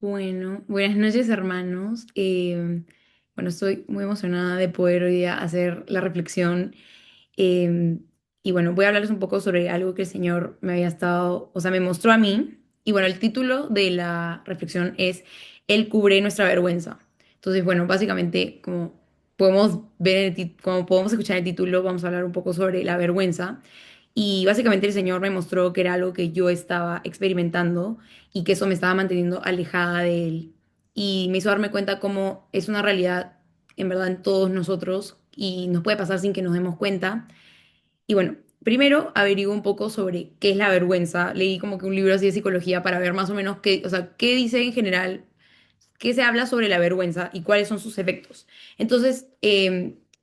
Bueno, buenas noches hermanos. Bueno, estoy muy emocionada de poder hoy día hacer la reflexión. eh, y bueno, voy a hablarles un poco sobre algo que el Señor me había estado, o sea, me mostró a mí. Y bueno, el título de la reflexión es Él cubre nuestra vergüenza. Entonces, bueno, básicamente, como podemos ver, como podemos escuchar en el título, vamos a hablar un poco sobre la vergüenza. Y básicamente el Señor me mostró que era algo que yo estaba experimentando y que eso me estaba manteniendo alejada de Él. Y me hizo darme cuenta cómo es una realidad en verdad en todos nosotros y nos puede pasar sin que nos demos cuenta. Y bueno, primero averiguo un poco sobre qué es la vergüenza. Leí como que un libro así de psicología para ver más o menos qué, o sea, qué dice en general, qué se habla sobre la vergüenza y cuáles son sus efectos. Entonces,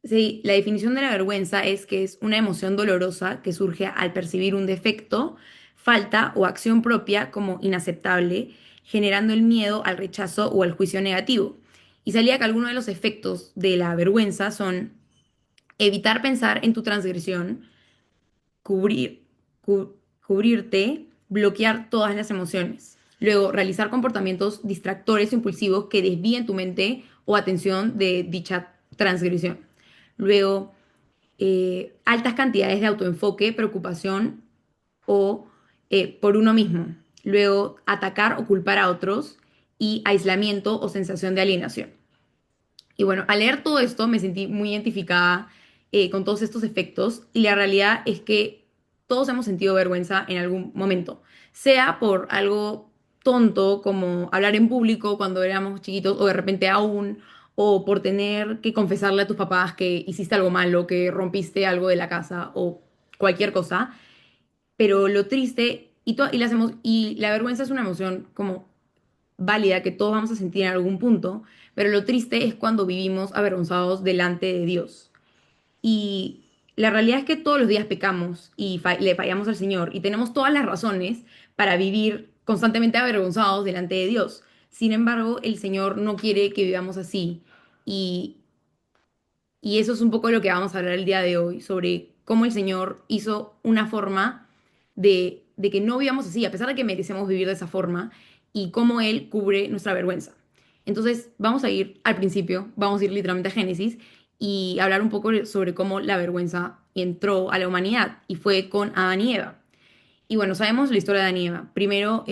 sí, la definición de la vergüenza es que es una emoción dolorosa que surge al percibir un defecto, falta o acción propia como inaceptable, generando el miedo al rechazo o al juicio negativo. Y salía que algunos de los efectos de la vergüenza son evitar pensar en tu transgresión, cubrir, cubrirte, bloquear todas las emociones. Luego, realizar comportamientos distractores o impulsivos que desvíen tu mente o atención de dicha transgresión. Luego, altas cantidades de autoenfoque, preocupación o por uno mismo. Luego, atacar o culpar a otros y aislamiento o sensación de alienación. Y bueno, al leer todo esto me sentí muy identificada con todos estos efectos y la realidad es que todos hemos sentido vergüenza en algún momento, sea por algo tonto como hablar en público cuando éramos chiquitos o de repente aún, o por tener que confesarle a tus papás que hiciste algo malo, que rompiste algo de la casa o cualquier cosa. Pero lo triste y la vergüenza es una emoción como válida que todos vamos a sentir en algún punto, pero lo triste es cuando vivimos avergonzados delante de Dios. Y la realidad es que todos los días pecamos y le fallamos al Señor y tenemos todas las razones para vivir constantemente avergonzados delante de Dios. Sin embargo, el Señor no quiere que vivamos así. Y, y eso es un poco lo que vamos a hablar el día de hoy, sobre cómo el Señor hizo una forma de que no vivamos así, a pesar de que merecemos vivir de esa forma, y cómo Él cubre nuestra vergüenza. Entonces, vamos a ir al principio, vamos a ir literalmente a Génesis y hablar un poco sobre cómo la vergüenza entró a la humanidad y fue con Adán y Eva. Y bueno, sabemos la historia de Adán y Eva. Primero,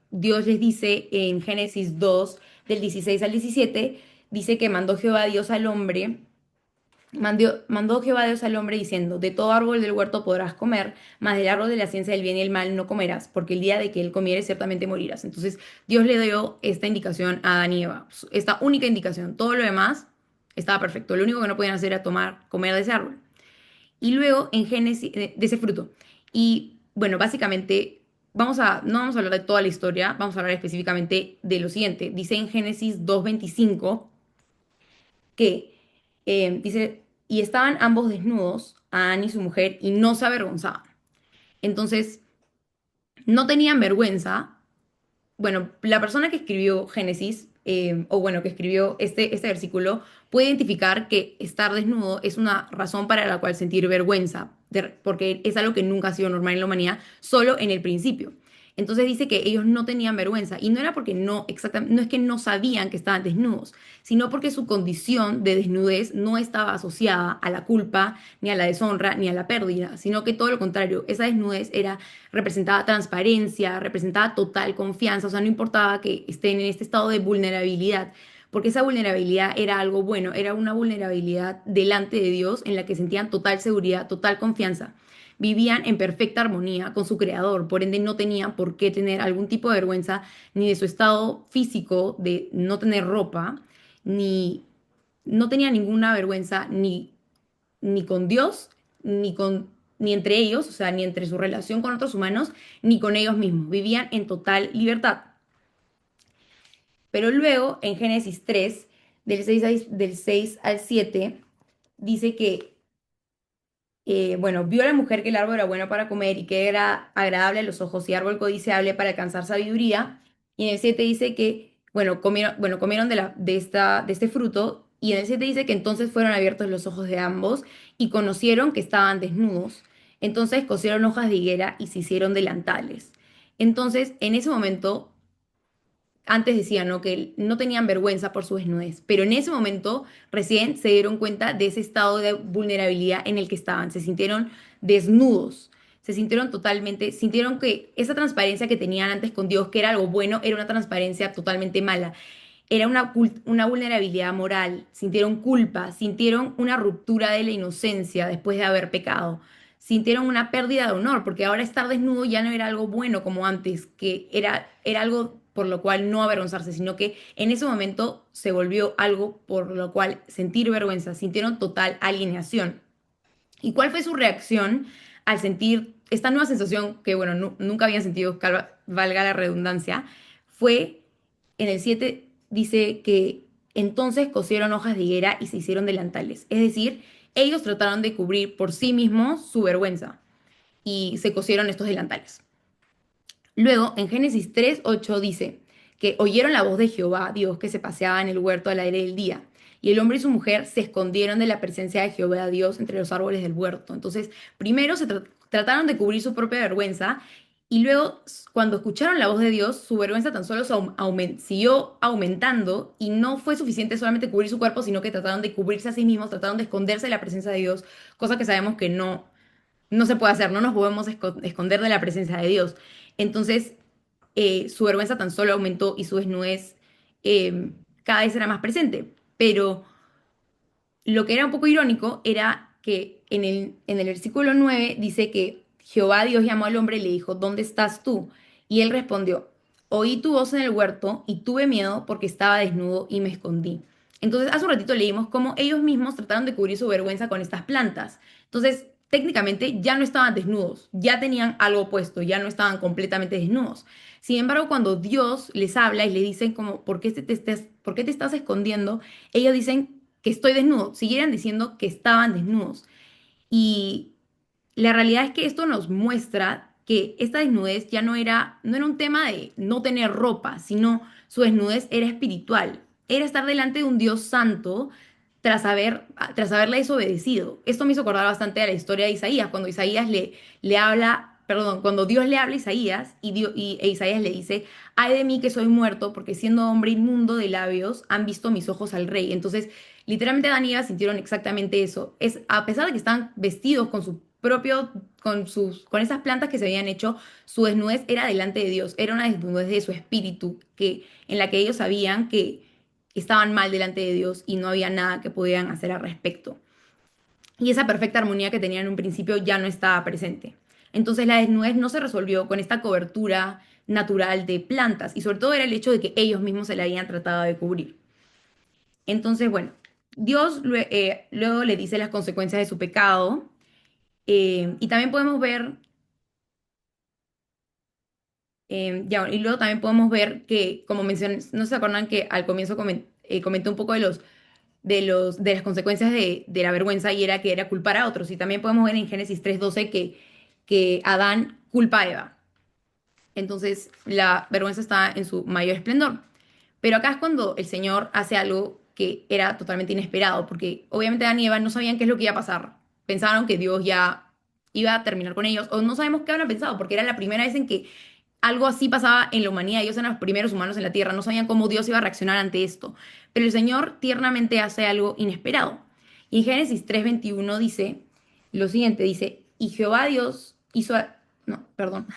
Dios les dice en Génesis 2, del 16 al 17, dice que mandó Jehová Dios al hombre mandó Jehová Dios al hombre diciendo, de todo árbol del huerto podrás comer, mas del árbol de la ciencia del bien y el mal no comerás, porque el día de que él comieres ciertamente morirás. Entonces Dios le dio esta indicación a Adán y Eva, esta única indicación. Todo lo demás estaba perfecto. Lo único que no podían hacer era comer de ese árbol. Y luego en Génesis, de ese fruto. Y bueno, básicamente no vamos a hablar de toda la historia, vamos a hablar específicamente de lo siguiente. Dice en Génesis 2:25 que dice, y estaban ambos desnudos, Adán y su mujer, y no se avergonzaban. Entonces, no tenían vergüenza. Bueno, la persona que escribió Génesis, o bueno, que escribió este versículo, puede identificar que estar desnudo es una razón para la cual sentir vergüenza, porque es algo que nunca ha sido normal en la humanidad, solo en el principio. Entonces dice que ellos no tenían vergüenza y no era porque no, exactamente, no es que no sabían que estaban desnudos, sino porque su condición de desnudez no estaba asociada a la culpa, ni a la deshonra, ni a la pérdida, sino que todo lo contrario, esa desnudez era representaba transparencia, representaba total confianza, o sea, no importaba que estén en este estado de vulnerabilidad, porque esa vulnerabilidad era algo bueno, era una vulnerabilidad delante de Dios en la que sentían total seguridad, total confianza. Vivían en perfecta armonía con su creador, por ende no tenían por qué tener algún tipo de vergüenza ni de su estado físico de no tener ropa, ni no tenía ninguna vergüenza ni con Dios, ni entre ellos, o sea, ni entre su relación con otros humanos, ni con ellos mismos. Vivían en total libertad. Pero luego, en Génesis 3, del 6 al 7, dice que, bueno, vio a la mujer que el árbol era bueno para comer y que era agradable a los ojos y árbol codiciable para alcanzar sabiduría. Y en el 7 dice que, bueno, comieron de este fruto. Y en el 7 dice que entonces fueron abiertos los ojos de ambos y conocieron que estaban desnudos. Entonces cosieron hojas de higuera y se hicieron delantales. Entonces, en ese momento, antes decían, ¿no? Que no tenían vergüenza por su desnudez, pero en ese momento recién se dieron cuenta de ese estado de vulnerabilidad en el que estaban, se sintieron desnudos, se sintieron totalmente, sintieron que esa transparencia que tenían antes con Dios, que era algo bueno, era una transparencia totalmente mala, era una vulnerabilidad moral, sintieron culpa, sintieron una ruptura de la inocencia después de haber pecado, sintieron una pérdida de honor, porque ahora estar desnudo ya no era algo bueno como antes, que era algo por lo cual no avergonzarse, sino que en ese momento se volvió algo por lo cual sentir vergüenza, sintieron total alienación. ¿Y cuál fue su reacción al sentir esta nueva sensación que, bueno, nunca habían sentido, valga la redundancia? Fue en el 7 dice que entonces cosieron hojas de higuera y se hicieron delantales. Es decir, ellos trataron de cubrir por sí mismos su vergüenza y se cosieron estos delantales. Luego, en Génesis 3:8 dice que oyeron la voz de Jehová, Dios, que se paseaba en el huerto al aire del día. Y el hombre y su mujer se escondieron de la presencia de Jehová, Dios, entre los árboles del huerto. Entonces, primero trataron de cubrir su propia vergüenza y luego, cuando escucharon la voz de Dios, su vergüenza tan solo siguió aumentando y no fue suficiente solamente cubrir su cuerpo, sino que trataron de cubrirse a sí mismos, trataron de esconderse de la presencia de Dios, cosa que sabemos que no se puede hacer, no nos podemos esconder de la presencia de Dios. Entonces, su vergüenza tan solo aumentó y su desnudez cada vez era más presente. Pero lo que era un poco irónico era que en el versículo 9 dice que Jehová Dios llamó al hombre y le dijo, ¿dónde estás tú? Y él respondió, oí tu voz en el huerto y tuve miedo porque estaba desnudo y me escondí. Entonces, hace un ratito leímos cómo ellos mismos trataron de cubrir su vergüenza con estas plantas. Entonces, técnicamente ya no estaban desnudos, ya tenían algo puesto, ya no estaban completamente desnudos. Sin embargo, cuando Dios les habla y le dicen como, ¿por qué te estás escondiendo? Ellos dicen que estoy desnudo, siguieran diciendo que estaban desnudos. Y la realidad es que esto nos muestra que esta desnudez ya no era un tema de no tener ropa, sino su desnudez era espiritual, era estar delante de un Dios santo tras haberle desobedecido. Esto me hizo acordar bastante de la historia de Isaías, cuando Isaías le habla, perdón, cuando Dios le habla a Isaías e Isaías le dice, ay de mí que soy muerto, porque siendo hombre inmundo de labios han visto mis ojos al rey. Entonces, literalmente Adán y Eva sintieron exactamente eso. A pesar de que estaban vestidos con su propio, con esas plantas que se habían hecho, su desnudez era delante de Dios, era una desnudez de su espíritu, en la que ellos sabían que estaban mal delante de Dios y no había nada que pudieran hacer al respecto. Y esa perfecta armonía que tenían en un principio ya no estaba presente. Entonces la desnudez no se resolvió con esta cobertura natural de plantas y sobre todo era el hecho de que ellos mismos se la habían tratado de cubrir. Entonces, bueno, Dios luego le dice las consecuencias de su pecado y también podemos ver, y luego también podemos ver que, como mencioné, no se acuerdan que al comienzo comenté un poco de las consecuencias de la vergüenza y era que era culpar a otros. Y también podemos ver en Génesis 3:12 que Adán culpa a Eva. Entonces la vergüenza está en su mayor esplendor. Pero acá es cuando el Señor hace algo que era totalmente inesperado, porque obviamente Adán y Eva no sabían qué es lo que iba a pasar. Pensaron que Dios ya iba a terminar con ellos, o no sabemos qué habían pensado, porque era la primera vez en que algo así pasaba en la humanidad. Ellos eran los primeros humanos en la tierra, no sabían cómo Dios iba a reaccionar ante esto. Pero el Señor tiernamente hace algo inesperado. Y en Génesis 3:21 dice lo siguiente, dice, y Jehová Dios hizo, no, perdón,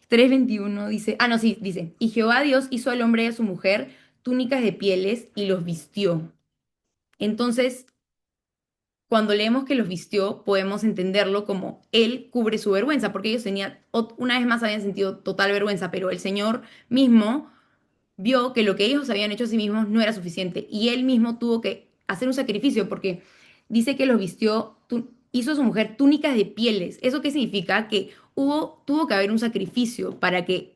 3:21 dice, no, sí, dice, y Jehová Dios hizo al hombre y a su mujer túnicas de pieles y los vistió. Entonces, cuando leemos que los vistió, podemos entenderlo como Él cubre su vergüenza, porque ellos tenían, una vez más habían sentido total vergüenza, pero el Señor mismo vio que lo que ellos habían hecho a sí mismos no era suficiente y Él mismo tuvo que hacer un sacrificio, porque dice que los vistió, hizo a su mujer túnicas de pieles. ¿Eso qué significa? Que tuvo que haber un sacrificio para que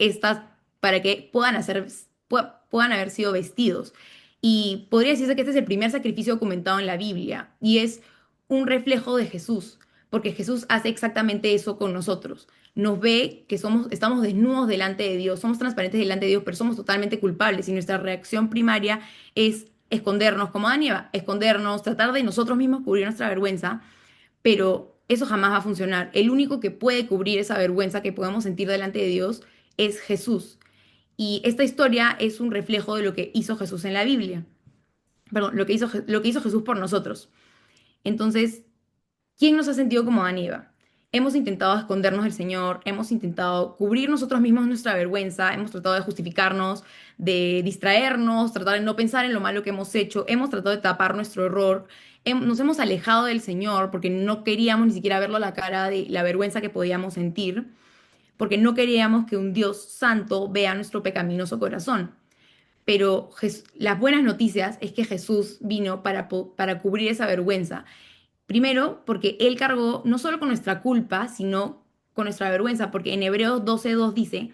puedan haber sido vestidos. Y podría decirse que este es el primer sacrificio documentado en la Biblia y es un reflejo de Jesús, porque Jesús hace exactamente eso con nosotros. Nos ve que estamos desnudos delante de Dios, somos transparentes delante de Dios, pero somos totalmente culpables y nuestra reacción primaria es escondernos, como Adán y Eva, escondernos, tratar de nosotros mismos cubrir nuestra vergüenza, pero eso jamás va a funcionar. El único que puede cubrir esa vergüenza que podamos sentir delante de Dios es Jesús. Y esta historia es un reflejo de lo que hizo Jesús en la Biblia. Perdón, lo que hizo Jesús por nosotros. Entonces, ¿quién nos ha sentido como Adán y Eva? Hemos intentado escondernos del Señor, hemos intentado cubrir nosotros mismos nuestra vergüenza, hemos tratado de justificarnos, de distraernos, tratar de no pensar en lo malo que hemos hecho, hemos tratado de tapar nuestro error, nos hemos alejado del Señor porque no queríamos ni siquiera verlo a la cara de la vergüenza que podíamos sentir, porque no queríamos que un Dios santo vea nuestro pecaminoso corazón. Pero las buenas noticias es que Jesús vino para cubrir esa vergüenza. Primero, porque Él cargó no solo con nuestra culpa, sino con nuestra vergüenza, porque en Hebreos 12:2 dice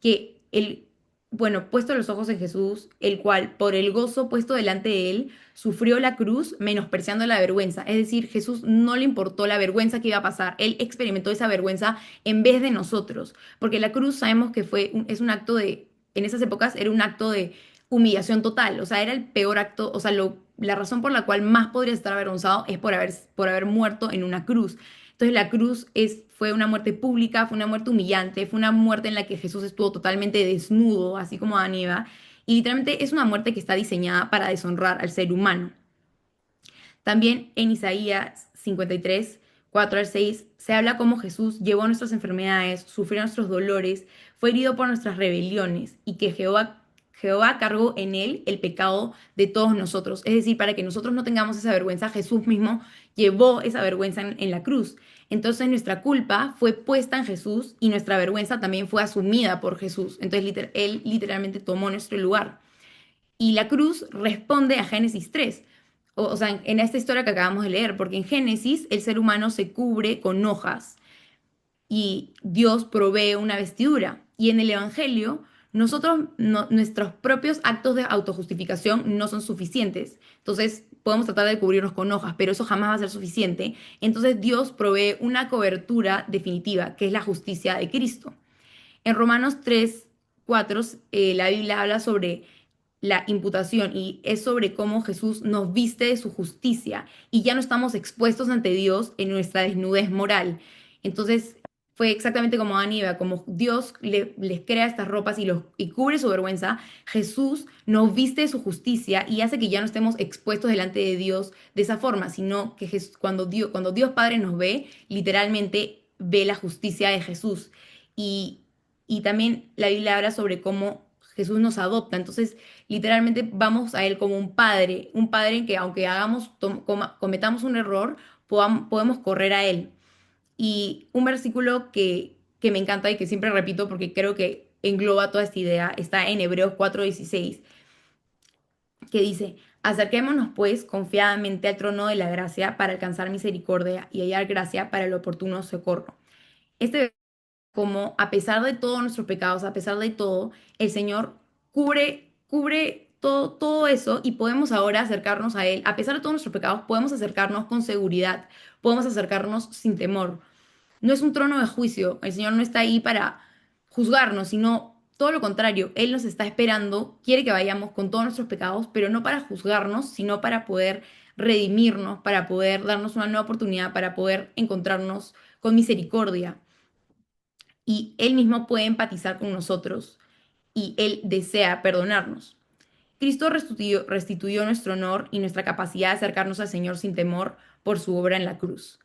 que Él, bueno, puesto los ojos en Jesús, el cual por el gozo puesto delante de Él, sufrió la cruz, menospreciando la vergüenza. Es decir, Jesús no le importó la vergüenza que iba a pasar, Él experimentó esa vergüenza en vez de nosotros, porque la cruz sabemos que es un acto de, en esas épocas era un acto de humillación total, o sea, era el peor acto, o sea, la razón por la cual más podría estar avergonzado es por haber muerto en una cruz. Entonces la cruz fue una muerte pública, fue una muerte humillante, fue una muerte en la que Jesús estuvo totalmente desnudo, así como Adán y Eva, y literalmente es una muerte que está diseñada para deshonrar al ser humano. También en Isaías 53, 4 al 6, se habla cómo Jesús llevó nuestras enfermedades, sufrió nuestros dolores, fue herido por nuestras rebeliones y que Jehová cargó en él el pecado de todos nosotros. Es decir, para que nosotros no tengamos esa vergüenza, Jesús mismo llevó esa vergüenza en la cruz. Entonces nuestra culpa fue puesta en Jesús y nuestra vergüenza también fue asumida por Jesús. Entonces él literalmente tomó nuestro lugar. Y la cruz responde a Génesis 3. O sea, en esta historia que acabamos de leer, porque en Génesis el ser humano se cubre con hojas y Dios provee una vestidura. Y en el Evangelio, nuestros propios actos de autojustificación no son suficientes. Entonces, podemos tratar de cubrirnos con hojas, pero eso jamás va a ser suficiente. Entonces, Dios provee una cobertura definitiva, que es la justicia de Cristo. En Romanos 3, 4, la Biblia habla sobre la imputación y es sobre cómo Jesús nos viste de su justicia y ya no estamos expuestos ante Dios en nuestra desnudez moral. Entonces fue exactamente como Adán y Eva, como Dios les crea estas ropas y cubre su vergüenza, Jesús nos viste de su justicia y hace que ya no estemos expuestos delante de Dios de esa forma, sino que cuando Dios Padre nos ve, literalmente ve la justicia de Jesús. Y, y también la Biblia habla sobre cómo Jesús nos adopta. Entonces, literalmente vamos a Él como un padre en que aunque cometamos un error, podemos correr a Él. Y un versículo que me encanta y que siempre repito porque creo que engloba toda esta idea está en Hebreos 4:16, que dice, acerquémonos pues confiadamente al trono de la gracia para alcanzar misericordia y hallar gracia para el oportuno socorro. Este como a pesar de todos nuestros pecados, a pesar de todo, el Señor cubre todo eso y podemos ahora acercarnos a Él. A pesar de todos nuestros pecados, podemos acercarnos con seguridad, podemos acercarnos sin temor. No es un trono de juicio, el Señor no está ahí para juzgarnos, sino todo lo contrario, Él nos está esperando, quiere que vayamos con todos nuestros pecados, pero no para juzgarnos, sino para poder redimirnos, para poder darnos una nueva oportunidad, para poder encontrarnos con misericordia y Él mismo puede empatizar con nosotros y Él desea perdonarnos. Cristo restituyó nuestro honor y nuestra capacidad de acercarnos al Señor sin temor por su obra en la cruz.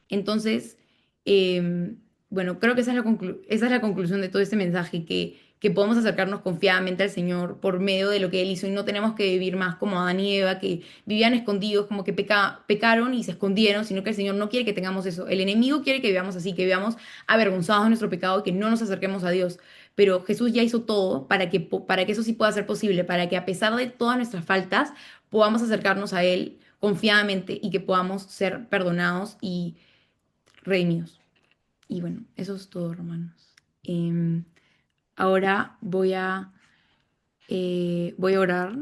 Entonces, eh, bueno, creo que esa es la conclusión de todo este mensaje, que podemos acercarnos confiadamente al Señor por medio de lo que Él hizo y no tenemos que vivir más como Adán y Eva, que vivían escondidos, como que pecaron y se escondieron, sino que el Señor no quiere que tengamos eso. El enemigo quiere que vivamos así, que vivamos avergonzados de nuestro pecado, que no nos acerquemos a Dios. Pero Jesús ya hizo todo para que eso sí pueda ser posible, para que a pesar de todas nuestras faltas podamos acercarnos a Él confiadamente y que podamos ser perdonados y redimidos. Y bueno, eso es todo, hermanos. Em, Ahora voy a orar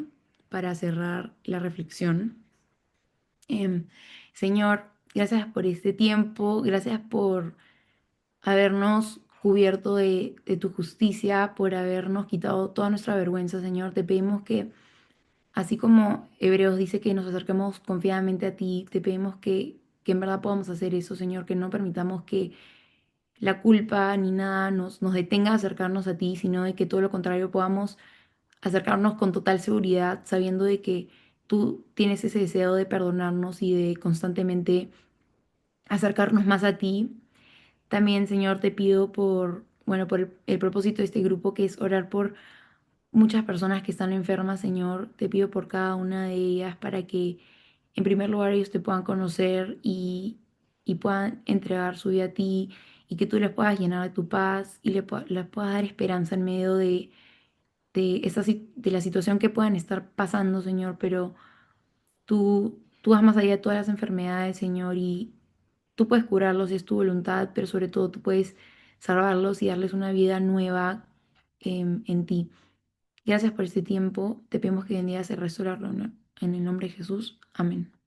para cerrar la reflexión. Em, Señor, gracias por este tiempo, gracias por habernos cubierto de tu justicia, por habernos quitado toda nuestra vergüenza, Señor. Te pedimos que, así como Hebreos dice que nos acerquemos confiadamente a ti, te pedimos que en verdad podamos hacer eso, Señor, que no permitamos la culpa ni nada nos detenga de acercarnos a ti, sino de que todo lo contrario podamos acercarnos con total seguridad, sabiendo de que tú tienes ese deseo de perdonarnos y de constantemente acercarnos más a ti. También, Señor, te pido por, bueno, por el propósito de este grupo, que es orar por muchas personas que están enfermas, Señor. Te pido por cada una de ellas para que, en primer lugar, ellos te puedan conocer y puedan entregar su vida a ti y que tú les puedas llenar de tu paz y les puedas dar esperanza en medio de, de la situación que puedan estar pasando, Señor. Pero tú vas más allá de todas las enfermedades, Señor, y tú puedes curarlos, es tu voluntad, pero sobre todo tú puedes salvarlos y darles una vida nueva en ti. Gracias por este tiempo. Te pedimos que bendigas el resto de la reunión. En el nombre de Jesús. Amén.